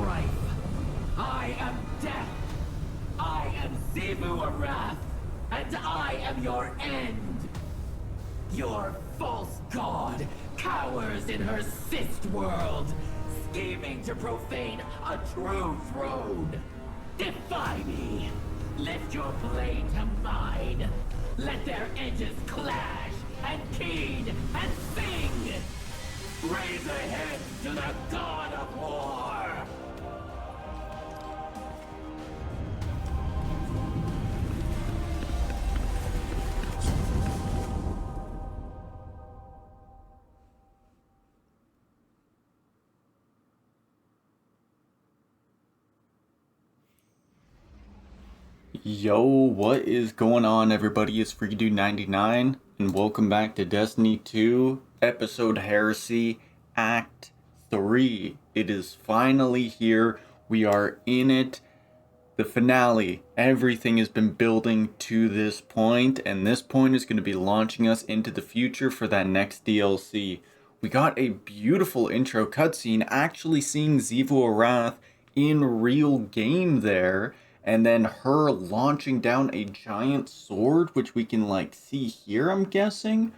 strife. I am death. I am Xivu Arath, and I am your end. Your false god cowers in her cyst world, scheming to profane a true throne. Defy me. Lift your blade to mine. Let their edges clash and keen and sing. Raise a head to the god of war. Yo, what is going on, everybody? It's FreakyDude99, and welcome back to Destiny 2, Episode Heresy, Act 3. It is finally here. We are in it. The finale. Everything has been building to this point, and this point is going to be launching us into the future for that next DLC. We got a beautiful intro cutscene, actually seeing Xivu Arath in real game there. And then her launching down a giant sword, which we can see here, I'm guessing.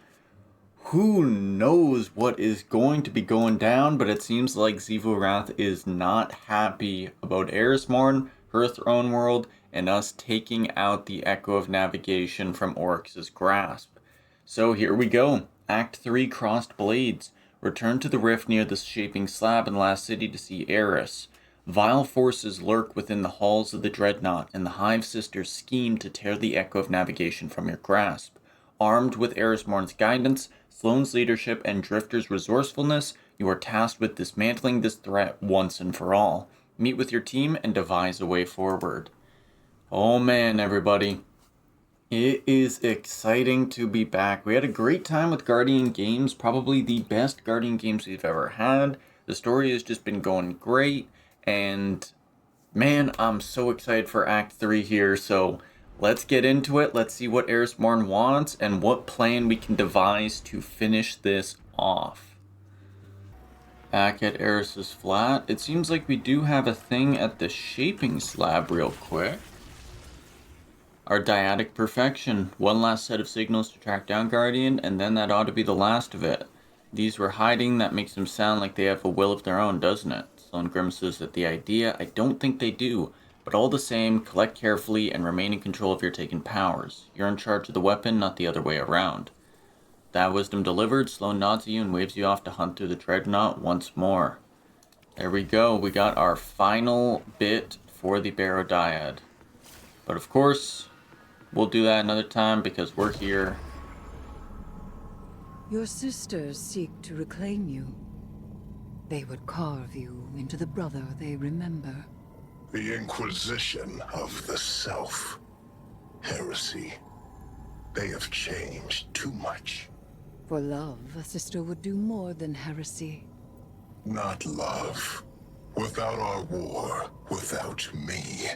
Who knows what is going to be going down, but it seems like Xivu Arath is not happy about Eris, her throne world, and us taking out the Echo of Navigation from Oryx's grasp. So here we go. Act 3, Crossed Blades. Return to the rift near the shaping slab in the last city to see Eris. Vile forces lurk within the halls of the Dreadnought, and the Hive Sisters scheme to tear the Echo of Navigation from your grasp. Armed with Erismorn's guidance, Sloane's leadership, and Drifter's resourcefulness, you are tasked with dismantling this threat once and for all. Meet with your team and devise a way forward. Oh man, everybody. It is exciting to be back. We had a great time with Guardian games, probably the best Guardian games we've ever had. The story has just been going great. And man, I'm so excited for Act 3 here, so let's get into it. Let's see what Erismorn wants and what plan we can devise to finish this off. Back at Eris's flat, it seems like we do have a thing at the shaping slab real quick. Our dyadic perfection. One last set of signals to track down Guardian, and then that ought to be the last of it. These were hiding, that makes them sound like they have a will of their own, doesn't it? Sloane grimaces at the idea. I don't think they do, but all the same, collect carefully and remain in control of your taken powers. You're in charge of the weapon, not the other way around. That wisdom delivered, Sloane nods at you and waves you off to hunt through the Dreadnought once more. There we go, we got our final bit for the Barodyad. But of course, we'll do that another time because we're here. Your sisters seek to reclaim you. They would carve you into the brother they remember. The Inquisition of the Self. Heresy. They have changed too much. For love, a sister would do more than heresy. Not love. Without our war, without me,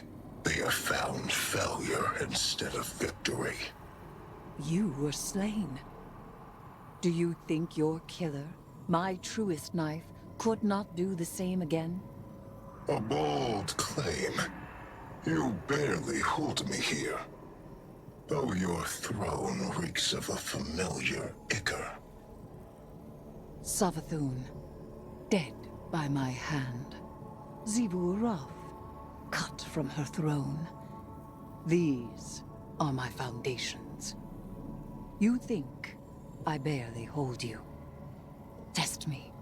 they have found failure instead of victory. You were slain. Do you think your killer, my truest knife, could not do the same again? A bold claim. You barely hold me here. Though your throne reeks of a familiar ichor. Savathun, dead by my hand. Xivu Arath, cut from her throne. These are my foundations. You think I barely hold you? Test me,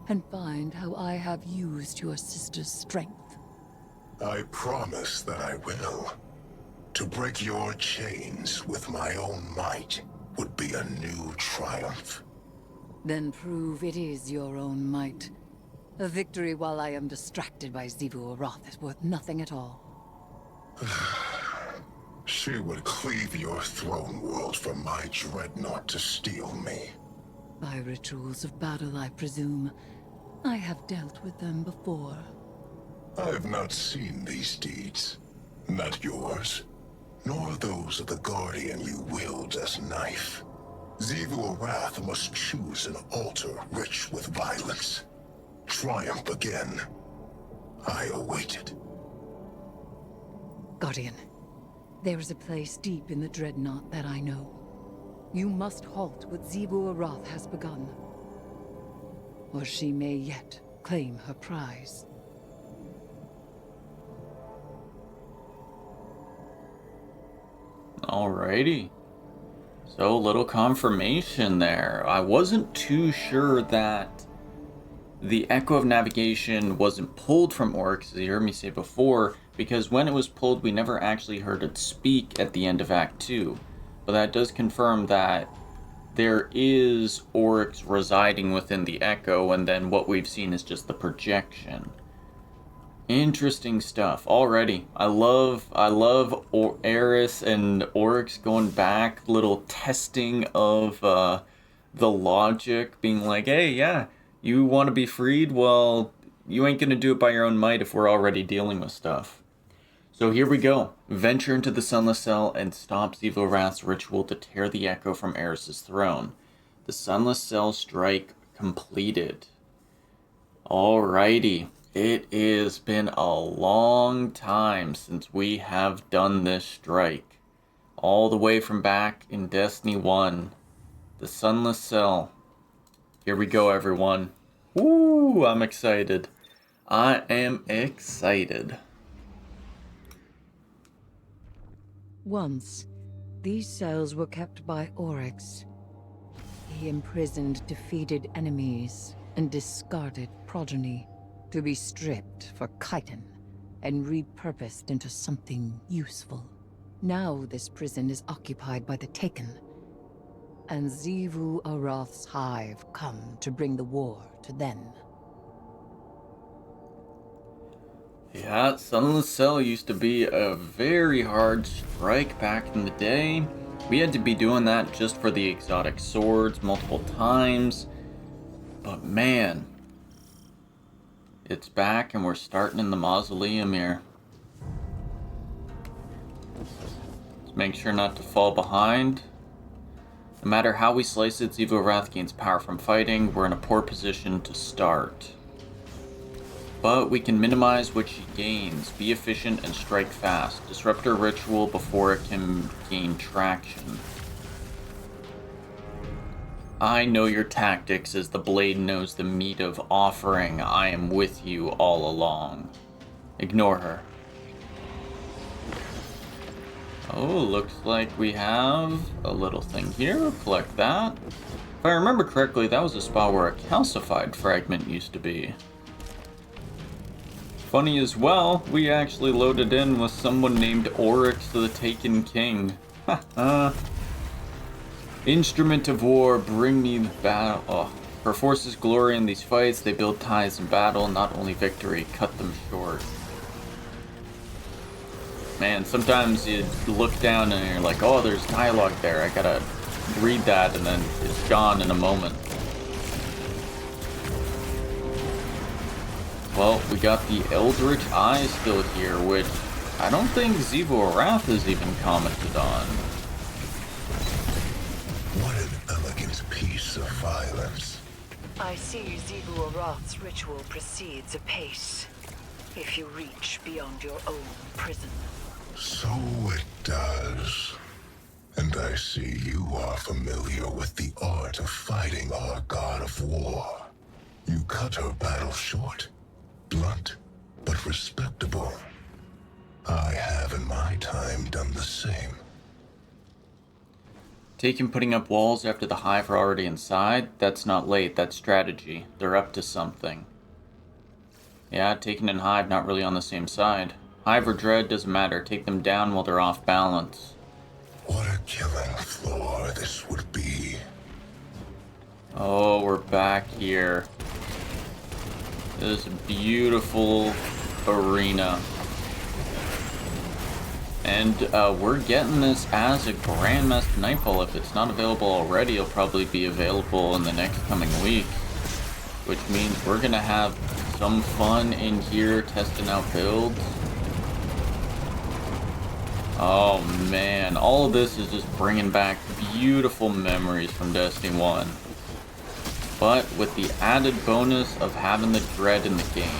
and find how I have used your sister's strength. I promise that I will. To break your chains with my own might would be a new triumph. Then prove it is your own might. A victory while I am distracted by Xivu Arath is worth nothing at all. She would cleave your throne world for my dreadnought to steal me. By rituals of battle, I presume. I have dealt with them before. I have not seen these deeds. Not yours, nor those of the Guardian you wield as knife. Xivu Arath must choose an altar rich with violence. Triumph again. I await it. Guardian, there is a place deep in the Dreadnought that I know. You must halt what Xivu Arath has begun, or she may yet claim her prize. Alrighty. So, little confirmation there. I wasn't too sure that the Echo of Navigation wasn't pulled from Oryx, as you heard me say before, because when it was pulled, we never actually heard it speak at the end of Act 2. But that does confirm that there is Oryx residing within the Echo, and then what we've seen is just the projection. Interesting stuff. Already, I love Eris and Oryx going back, little testing of the logic, being like, hey, yeah, you want to be freed? Well, you ain't gonna do it by your own might if we're already dealing with stuff. So here we go. Venture into the Sunless Cell and stop Xivu Arath's ritual to tear the Echo from Eris's throne. The Sunless Cell strike completed. Alrighty. It has been a long time since we have done this strike. All the way from back in Destiny 1. The Sunless Cell. Here we go, everyone. Woo! I'm excited. I am excited. Once, these cells were kept by Oryx. He imprisoned defeated enemies and discarded progeny to be stripped for chitin and repurposed into something useful. Now this prison is occupied by the Taken, and Xivu Arath's hive come to bring the war to them. Yeah, Sunless Cell used to be a very hard strike back in the day. We had to be doing that just for the exotic swords multiple times. But man, it's back and we're starting in the mausoleum here. Let's make sure not to fall behind. No matter how we slice it, Xivu Arath gains power from fighting. We're in a poor position to start. But we can minimize what she gains, be efficient, and strike fast. Disrupt her ritual before it can gain traction. I know your tactics as the blade knows the meat of offering. I am with you all along. Ignore her. Oh, looks like we have a little thing here. We'll collect that. If I remember correctly, that was a spot where a calcified fragment used to be. Funny as well, we actually loaded in with someone named Oryx the Taken King. Instrument of war, bring me the battle. Oh. Her forces glory in these fights, they build ties in battle, not only victory, cut them short. Man, sometimes you look down and you're like, oh, there's dialogue there, I gotta read that, and then it's gone in a moment. Well, we got the Eldritch Eye still here, which I don't think Xivu Arath has even commented on. What an elegant piece of violence. I see Xivu Arath's ritual proceeds apace. If you reach beyond your own prison. So it does. And I see you are familiar with the art of fighting our god of war. You cut her battle short. Blunt, but respectable. I have in my time done the same. Taken putting up walls after the hive are already inside? That's not late, that's strategy. They're up to something. Yeah, Taken and Hive not really on the same side. Hive or Dread, doesn't matter. Take them down while they're off balance. What a killing floor this would be. Oh, we're back here. This is a beautiful arena. And we're getting this as a Grandmaster Nightfall. If it's not available already, it'll probably be available in the next coming week. Which means we're going to have some fun in here testing out builds. Oh man, all of this is just bringing back beautiful memories from Destiny 1. But with the added bonus of having the Dread in the game.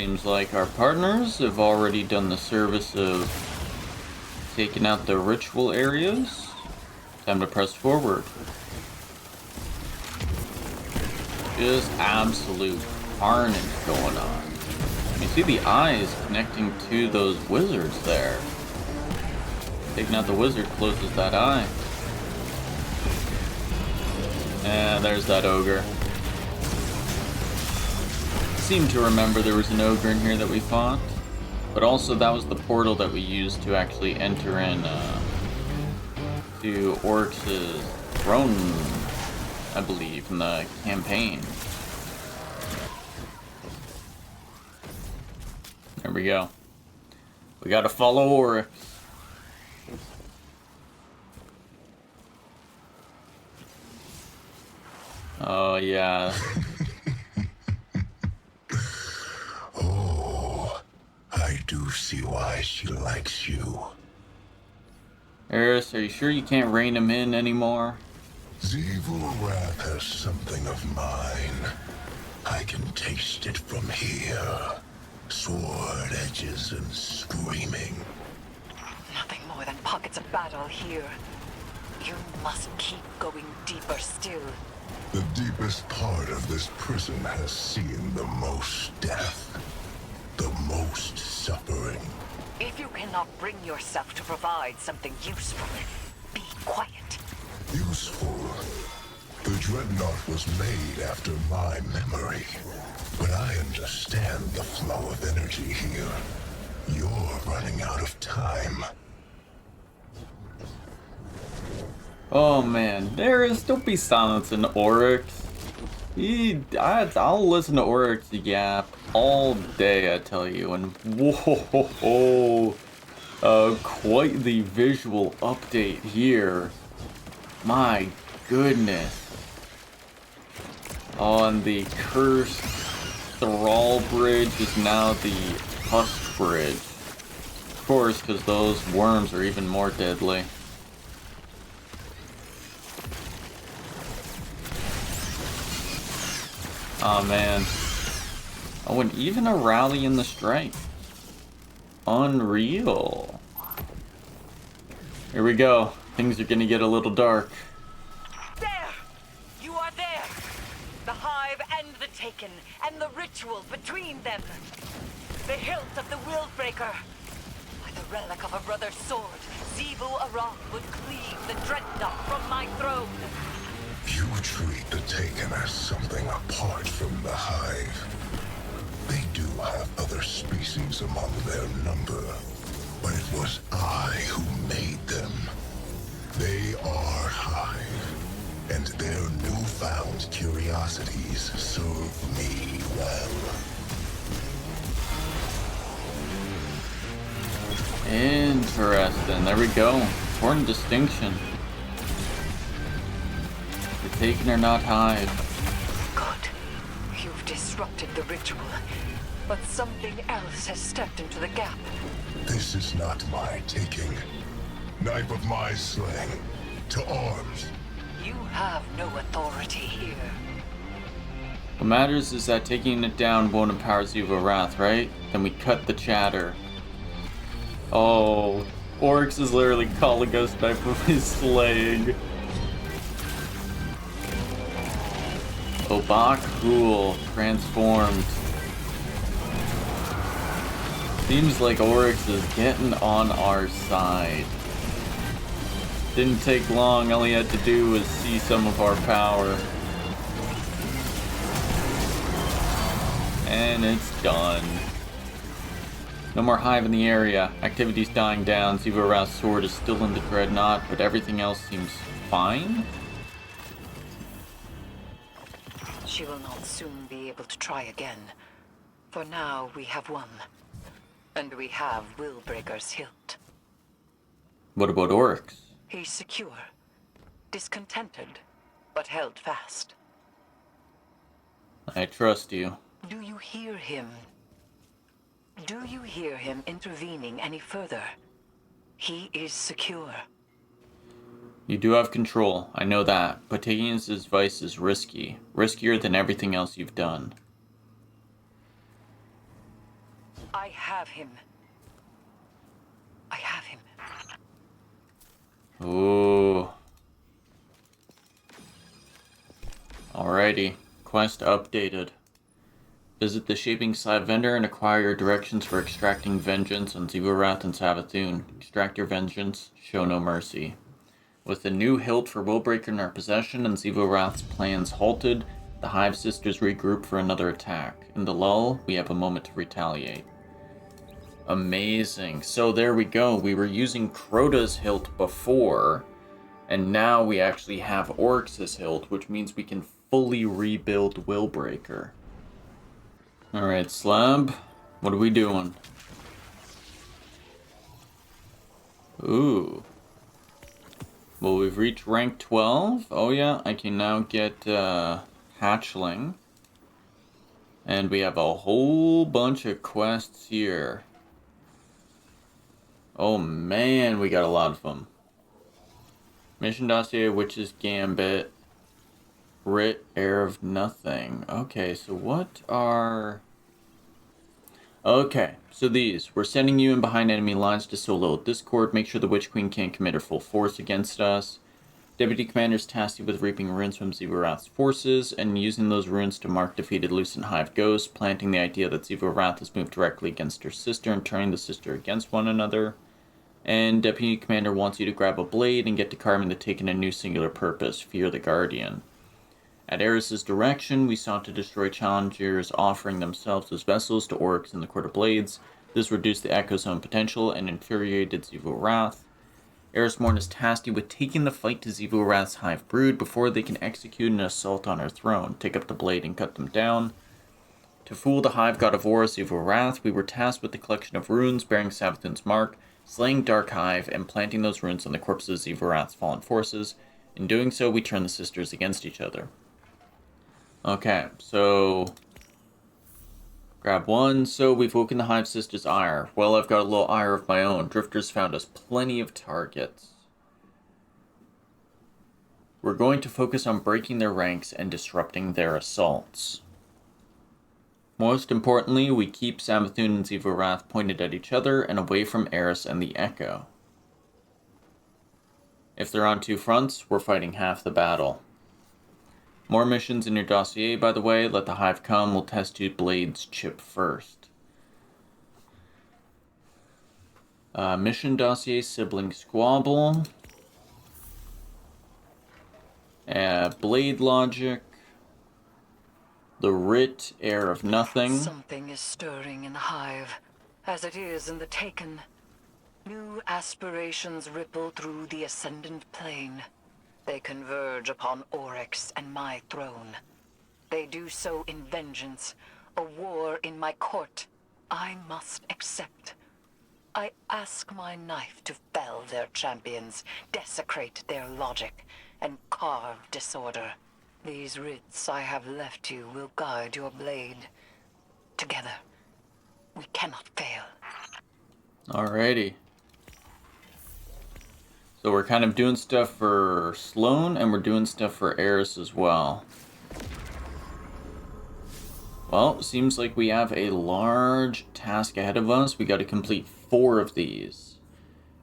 Seems like our partners have already done the service of taking out the ritual areas. Time to press forward. Just absolute carnage going on. You see the eyes connecting to those wizards there. Taking out the wizard closes that eye. And there's that ogre. Seem to remember there was an ogre in here that we fought, but also that was the portal that we used to actually enter in to Oryx's throne, I believe, in the campaign. There we go. We gotta follow Oryx. Oh yeah. I do see why she likes you. Eris, are you sure you can't rein him in anymore? Xivu Arath has something of mine. I can taste it from here. Sword edges and screaming. Nothing more than pockets of battle here. You must keep going deeper still. The deepest part of this prison has seen the most death. The most suffering. If you cannot bring yourself to provide something useful, be quiet. Useful. The Dreadnought was made after my memory. But I understand the flow of energy here. You're running out of time. Oh man, don't be silencing Oryx. I'll listen to Oryx yap all day, I tell you, and whoa, quite the visual update here. My goodness. On the cursed Thrall Bridge is now the Husk Bridge. Of course, because those worms are even more deadly. Oh man. Oh, and even a rally in the strike. Unreal. Here we go. Things are gonna get a little dark. There! You are there! The Hive and the Taken, and the ritual between them. The hilt of the Willbreaker. By the relic of a brother's sword, Xivu Arath would cleave the Dreadnought from my throne. You treat the Taken as something apart from the Hive. They do have other species among their number, but it was I who made them. They are Hive, and their newfound curiosities serve me well. Interesting. There we go. Important distinction. The Taken are not Hive. Good. You've disrupted the ritual, but something else has stepped into the gap. This is not my taking. Knife of my slaying. To arms. You have no authority here. What matters is that taking it down won't empower Xivu Arath, right? Then we cut the chatter. Oh, Oryx is literally calling us knife of his slaying. Obakul transformed. Seems like Oryx is getting on our side. Didn't take long, all he had to do was see some of our power. And it's done. No more Hive in the area. Activity's dying down. Xivu Arath's sword is still in the Dreadnought, but everything else seems fine? She will not soon be able to try again. For now, we have won. And we have Willbreaker's hilt. What about Oryx? He's secure. Discontented, but held fast. I trust you. Do you hear him? Do you hear him intervening any further? He is secure. You do have control, I know that, but taking his advice is risky. Riskier than everything else you've done. I have him. I have him. Ooh. Alrighty. Quest updated. Visit the Shaping Slab vendor and acquire your directions for extracting vengeance on Xivu Arath and Savathun. Extract your vengeance, show no mercy. With the new hilt for Willbreaker in our possession and Xivu Arath's plans halted, the Hive Sisters regroup for another attack. In the lull, we have a moment to retaliate. Amazing. So there we go. We were using Crota's hilt before, and now we actually have Oryx's hilt, which means we can fully rebuild Willbreaker. Alright, Slab. What are we doing? Ooh. Well, we've reached rank 12. Oh yeah, I can now get Hatchling. And we have a whole bunch of quests here. Oh man, we got a lot of them. Mission Dossier, Witch's Gambit, Writ, Heir of Nothing. Okay, so what are... Okay, so these. We're sending you in behind enemy lines to solo discord. Make sure the Witch Queen can't commit her full force against us. Deputy Commander's tasked you with reaping runes from Xivu Arath's forces and using those runes to mark defeated Lucent Hive ghosts, planting the idea that Xivu Arath has moved directly against her sister and turning the sister against one another. And Deputy Commander wants you to grab a blade and get to carving the Taken a new singular purpose, Fear the Guardian. At Eris's direction, we sought to destroy challengers offering themselves as vessels to Oryx in the Court of Blades. This reduced the Echo Zone potential and infuriated Xivu Arath. Erismorn is tasked you with taking the fight to Xivu Arath's Hive Brood before they can execute an assault on her throne. Take up the blade and cut them down. To fool the Hive God of War, Xivu Arath, we were tasked with the collection of runes bearing Savathun's mark, slaying Dark Hive, and planting those runes on the corpses of Xivu Arath's fallen forces. In doing so, we turned the sisters against each other. Okay, so... Grab one. So we've woken the Hive Sisters' ire. Well, I've got a little ire of my own. Drifters found us plenty of targets. We're going to focus on breaking their ranks and disrupting their assaults. Most importantly, we keep Savathun and Xivu Arath pointed at each other and away from Eris and the Echo. If they're on two fronts, we're fighting half the battle. More missions in your dossier, by the way. Let the Hive come. We'll test you blades chip first. Mission dossier, sibling squabble. Blade logic. The Writ, Heir of Nothing. Something is stirring in the Hive, as it is in the Taken. New aspirations ripple through the Ascendant Plane. They converge upon Oryx and my throne. They do so in vengeance, a war in my court. I must accept. I ask my knife to fell their champions, desecrate their logic, and carve disorder. These writs I have left you will guide your blade. Together, we cannot fail. Alrighty. So we're kind of doing stuff for Sloane, and we're doing stuff for Eris as well. Well, seems like we have a large task ahead of us. We got to complete 4 of these.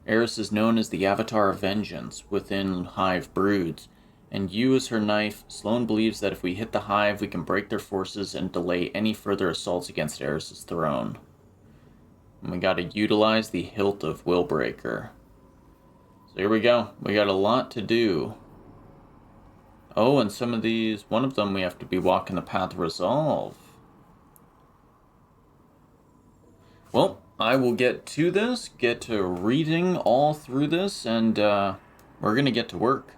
Eris is known as the Avatar of Vengeance within Hive Broods, and you as her knife, Sloane believes that if we hit the Hive, we can break their forces and delay any further assaults against Eris's throne. And we got to utilize the Hilt of Willbreaker. So here we go. We got a lot to do. Oh, and some of these, one of them we have to be walking the path of resolve. Well, I will get to this, get to reading all through this, and we're gonna get to work.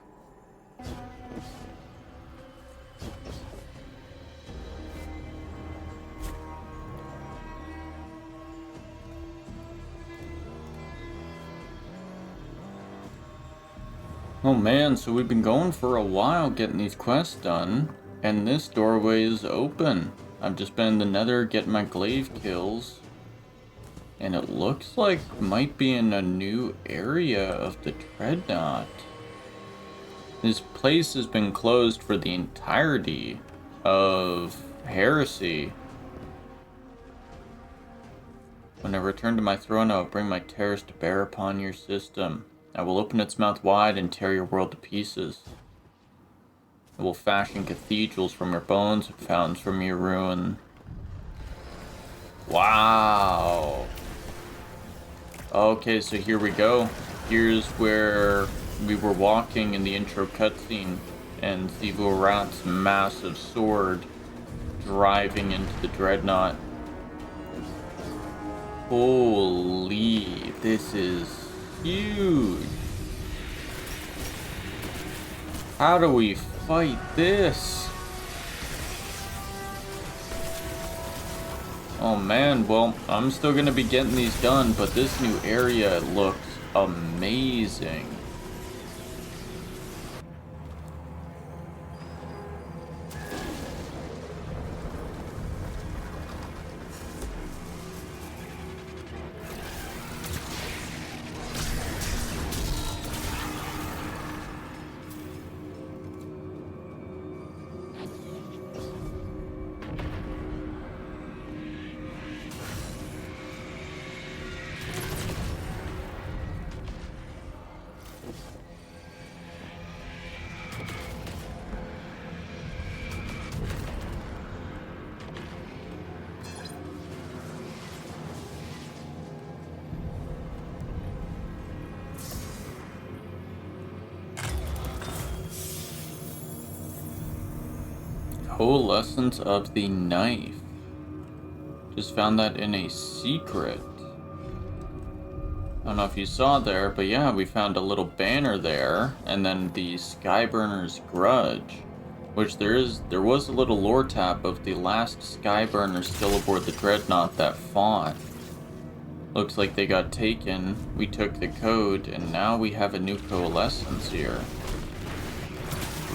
Oh man, so we've been going for a while getting these quests done, and this doorway is open. I've just been in the Nether getting my glaive kills, and it looks like it might be in a new area of the Dreadnought. This place has been closed for the entirety of Heresy. When I return to my throne, I will bring my terrors to bear upon your system. I will open its mouth wide and tear your world to pieces. I will fashion cathedrals from your bones and fountains from your ruin. Wow. Okay, so here we go. Here's where we were walking in the intro cutscene, and Xivu Arath's massive sword driving into the dreadnought. Holy, this is huge. How do we fight this? Oh man, well, I'm still gonna be getting these done, but this new area looks amazing. Coalescence of the knife. Just found that in a secret. I don't know if you saw there, but yeah, we found a little banner there, and then the Skyburner's Grudge, which there was a little lore tap of the last Skyburner still aboard the Dreadnought that fought. Looks like they got taken. We took the code, and now we have a new coalescence here.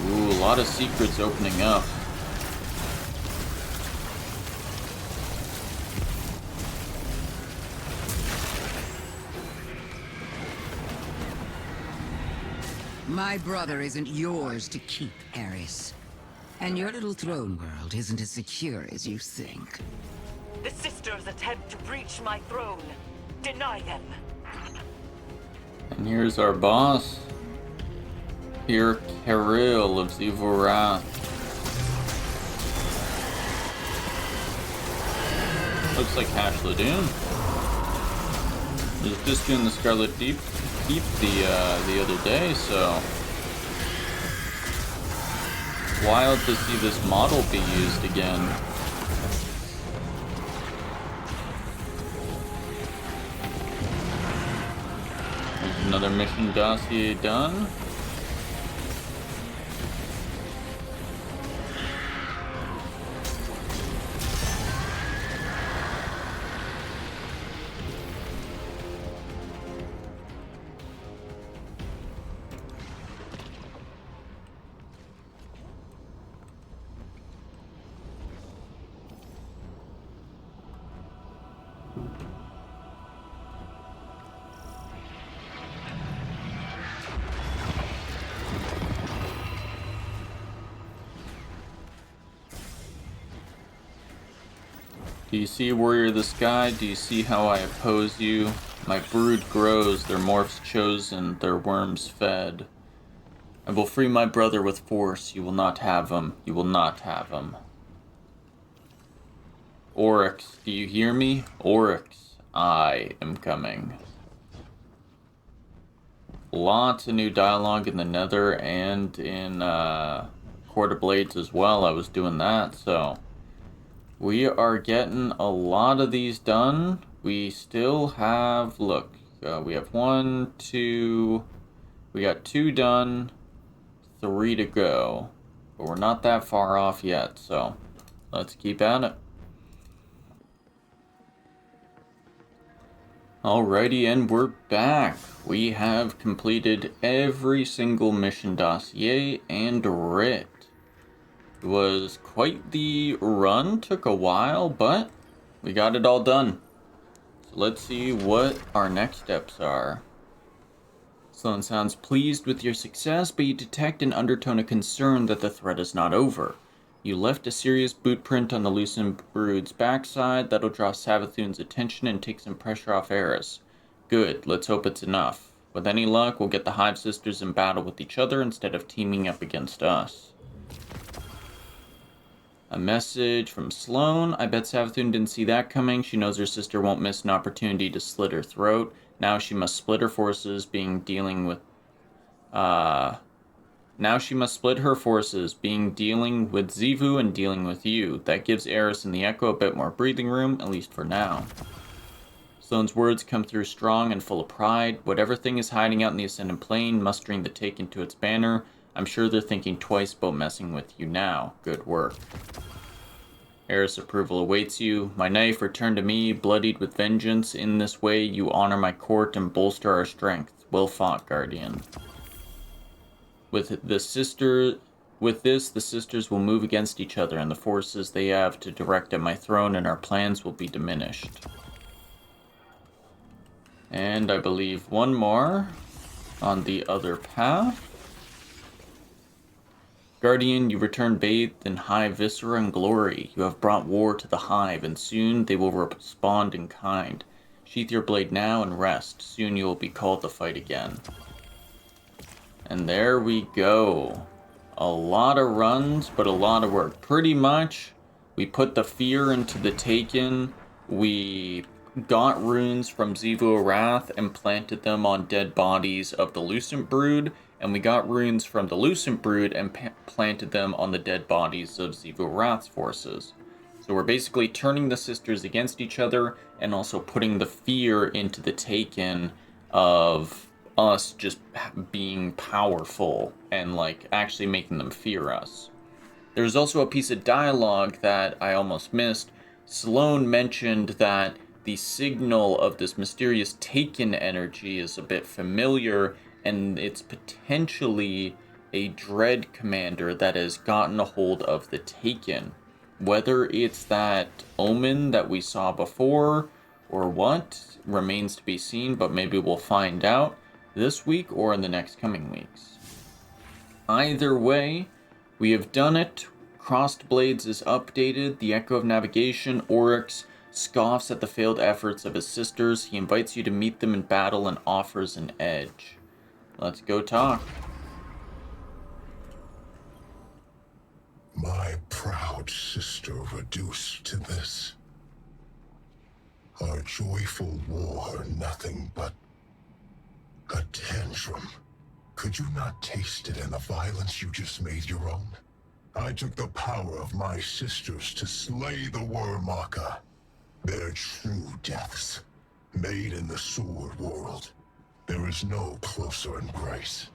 Ooh, a lot of secrets opening up. My brother isn't yours to keep, Eris. And your little throne world isn't as secure as you think. The sisters attempt to breach my throne. Deny them. And here's our boss. Here, Kirill of Xivu Arath. Looks like Hash Ladoon. Was just doing the Scarlet Deep the other day, so wild to see this model be used again. There's another mission dossier done. Do you see, warrior of the sky? Do you see how I oppose you? My brood grows, their morphs chosen, their worms fed. I will free my brother with force. You will not have him. You will not have him. Oryx, do you hear me? Oryx, I am coming. Lots of new dialogue in the Nether and in Court of Blades as well. I was doing that, so we are getting a lot of these done. We still have, look, we have 1, 2, we got 2 done, 3 to go. But we're not that far off yet, so let's keep at it. Alrighty, and we're back. We have completed every single mission dossier and writ. It was quite the run, took a while, but we got it all done. So let's see what our next steps are. Sloan sounds pleased with your success, but you detect an undertone of concern that the threat is not over. You left a serious boot print on the Lucent Brood's backside. That'll draw Savathun's attention and take some pressure off Eris. Good, let's hope it's enough. With any luck, we'll get the Hive Sisters in battle with each other instead of teaming up against us. A message from Sloane. I bet Savathun didn't see that coming. She knows her sister won't miss an opportunity to slit her throat. Now she must split her forces, dealing with Xivu and dealing with you. That gives Eris and the Echo a bit more breathing room, at least for now. Sloane's words come through strong and full of pride. Whatever thing is hiding out in the Ascendant Plane, mustering the Taken to its banner, I'm sure they're thinking twice about messing with you now. Good work. Eris' approval awaits you. My knife returned to me, bloodied with vengeance. In this way, you honor my court and bolster our strength. Well fought, Guardian. With this, the sisters will move against each other, and the forces they have to direct at my throne and our plans will be diminished. And I believe one more on the other path. Guardian, you return bathed in Hive viscera and glory. You have brought war to the Hive, and soon they will respond in kind. Sheath your blade now and rest. Soon you will be called to fight again. And there we go. A lot of runs, but a lot of work. Pretty much, we put the fear into the Taken. We got runes from Xivu Arath and planted them on dead bodies of the Lucent Brood. And we got runes from the Lucent Brood and planted them on the dead bodies of Xivu Arath's forces. So we're basically turning the sisters against each other and also putting the fear into the Taken of us just being powerful and like actually making them fear us. There's also a piece of dialogue that I almost missed. Sloane mentioned that the signal of this mysterious Taken energy is a bit familiar, and it's potentially a Dread commander that has gotten a hold of the Taken. Whether it's that omen that we saw before or what remains to be seen, but maybe we'll find out this week or in the next coming weeks. Either way, we have done it. Crossed Blades is updated. The Echo of Navigation, Oryx, scoffs at the failed efforts of his sisters. He invites you to meet them in battle and offers an edge. Let's go talk. My proud sister reduced to this. Our joyful war, nothing but a tantrum. Could you not taste it in the violence you just made your own? I took the power of my sisters to slay the Wormaka. Their true deaths, made in the sword world. There is no closer embrace.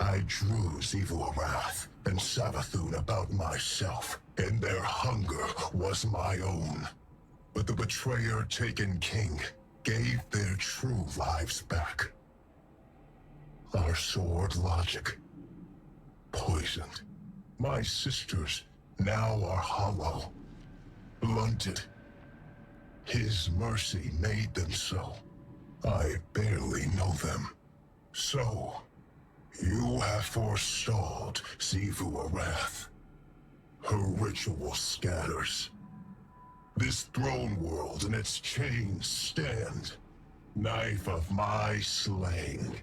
I drew Xivu Arath and Savathun about myself, and their hunger was my own. But the betrayer Taken King gave their true lives back. Our sword logic, poisoned. My sisters now are hollow, blunted. His mercy made them so. I barely know them. So, you have forestalled Xivu Arath. Her ritual scatters. This throne world and its chains stand. Knife of my slaying.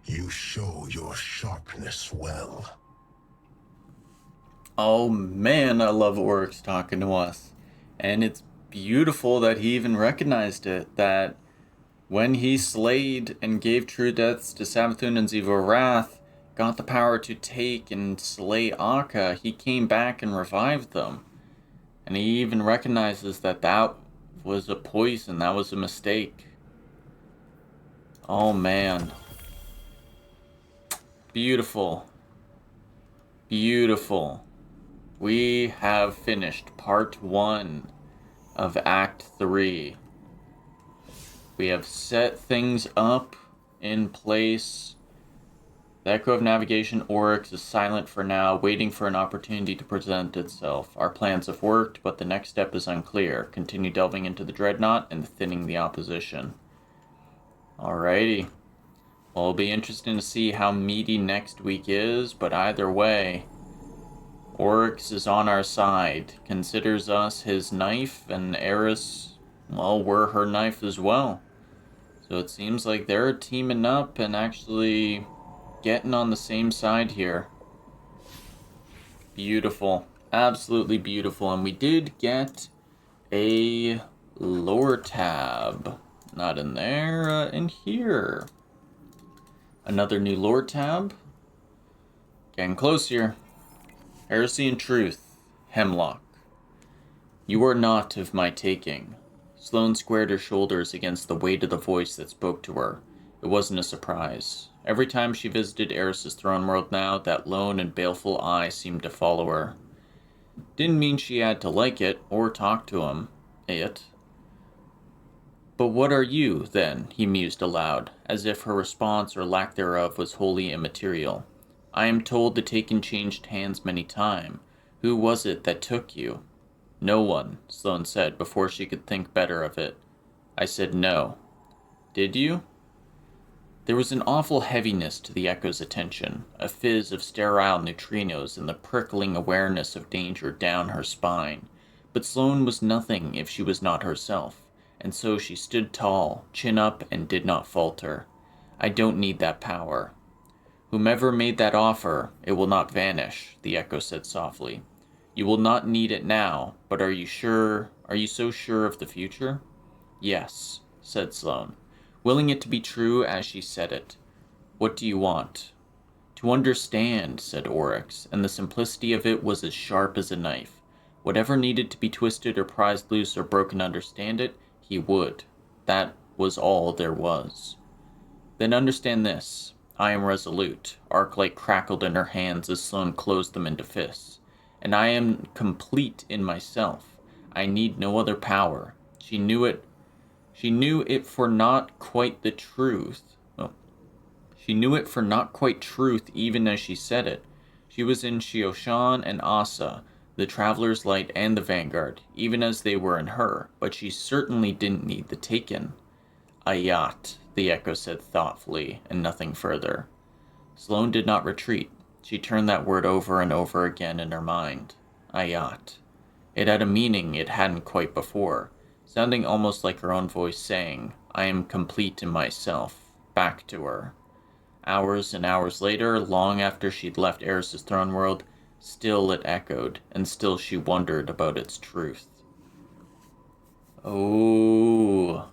You show your sharpness well. Oh man, I love Oryx talking to us. And it's beautiful that he even recognized it, that when he slayed and gave true deaths to Savathun and Xivu Arath, got the power to take and slay Akka, he came back and revived them. And he even recognizes that that was a poison, that was a mistake. Oh man. Beautiful. Beautiful. We have finished part 1 of Act 3. We have set things up in place. The Echo of Navigation Oryx is silent for now, waiting for an opportunity to present itself. Our plans have worked, but the next step is unclear. Continue delving into the Dreadnought and thinning the opposition. Alrighty. Well, it'll be interesting to see how meaty next week is, but either way, Oryx is on our side, considers us his knife, and Eris, well, we're her knife as well. So it seems like they're teaming up and actually getting on the same side here. Beautiful. Absolutely beautiful. And we did get a lore tab. Not in there, in here. Another new lore tab. Getting close here. Heresy and Truth. Hemlock. You are not of my taking. Sloane squared her shoulders against the weight of the voice that spoke to her. It wasn't a surprise. Every time she visited Eris's throne world now, that lone and baleful eye seemed to follow her. Didn't mean she had to like it, or talk to him. But what are you, then? He mused aloud, as if her response or lack thereof was wholly immaterial. I am told the Taken changed hands many times. Who was it that took you? No one, Sloane said before she could think better of it. I said no. Did you? There was an awful heaviness to the echo's attention, a fizz of sterile neutrinos and the prickling awareness of danger down her spine. But Sloane was nothing if she was not herself, and so she stood tall, chin up, and did not falter. I don't need that power. Whomever made that offer, it will not vanish, the echo said softly. You will not need it now, but are you sure? Are you so sure of the future? Yes, said Sloane, willing it to be true as she said it. What do you want? To understand, said Oryx, and the simplicity of it was as sharp as a knife. Whatever needed to be twisted or prized loose or broken to understand it, he would. That was all there was. Then understand this. I am resolute. Arc-light crackled in her hands as Sloane closed them into fists. And I am complete in myself. I need no other power. She knew it for not quite the truth. She knew it for not quite truth even as she said it. She was in Shioshan and Asa, the Traveler's Light and the Vanguard, even as they were in her, but she certainly didn't need the Taken. Ayat, the echo said thoughtfully, and nothing further. Sloane did not retreat. She turned that word over and over again in her mind. Ayat. It had a meaning it hadn't quite before, sounding almost like her own voice saying, I am complete in myself, back to her. Hours and hours later, long after she'd left Eris's throne world, still it echoed, and still she wondered about its truth. Oh.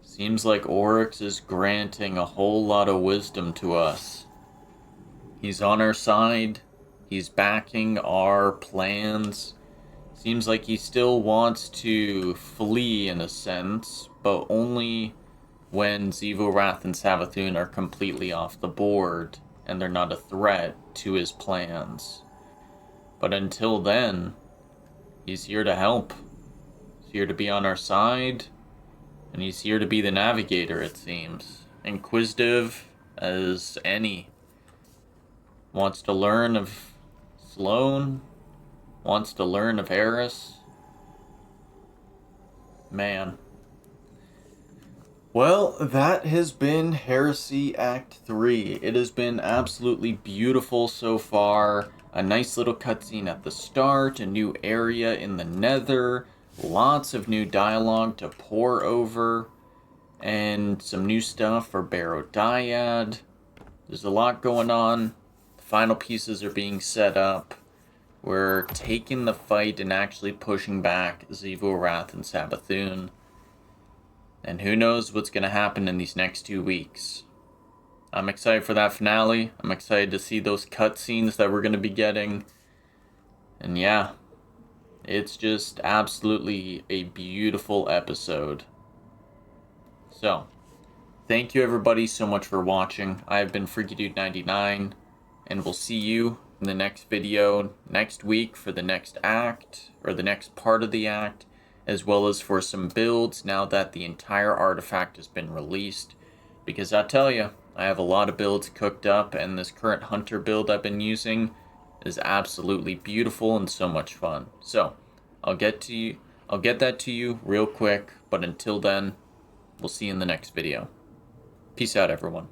Seems like Oryx is granting a whole lot of wisdom to us. He's on our side. He's backing our plans. Seems like he still wants to flee in a sense, but only when Xivu Arath and Savathun are completely off the board and they're not a threat to his plans. But until then, he's here to help. He's here to be on our side, and he's here to be the navigator, it seems. Inquisitive as any. Wants to learn of Sloane. Wants to learn of Eris. Man. Well, that has been Heresy Act 3. It has been absolutely beautiful so far. A nice little cutscene at the start, a new area in the Nether, lots of new dialogue to pore over, and some new stuff for Barodiad. There's a lot going on. The final pieces are being set up. We're taking the fight and actually pushing back Xivu Arath and Savathun. And who knows what's going to happen in these next 2 weeks. I'm excited for that finale. I'm excited to see those cutscenes that we're going to be getting. And yeah, it's just absolutely a beautiful episode. So, thank you everybody so much for watching. I have been FreakyDude99, and we'll see you in the next video next week for the next act, or the next part of the act, as well as for some builds now that the entire artifact has been released. Because I tell you, I have a lot of builds cooked up, and this current hunter build I've been using is absolutely beautiful and so much fun. So, I'll get that to you real quick, but until then, we'll see you in the next video. Peace out, everyone.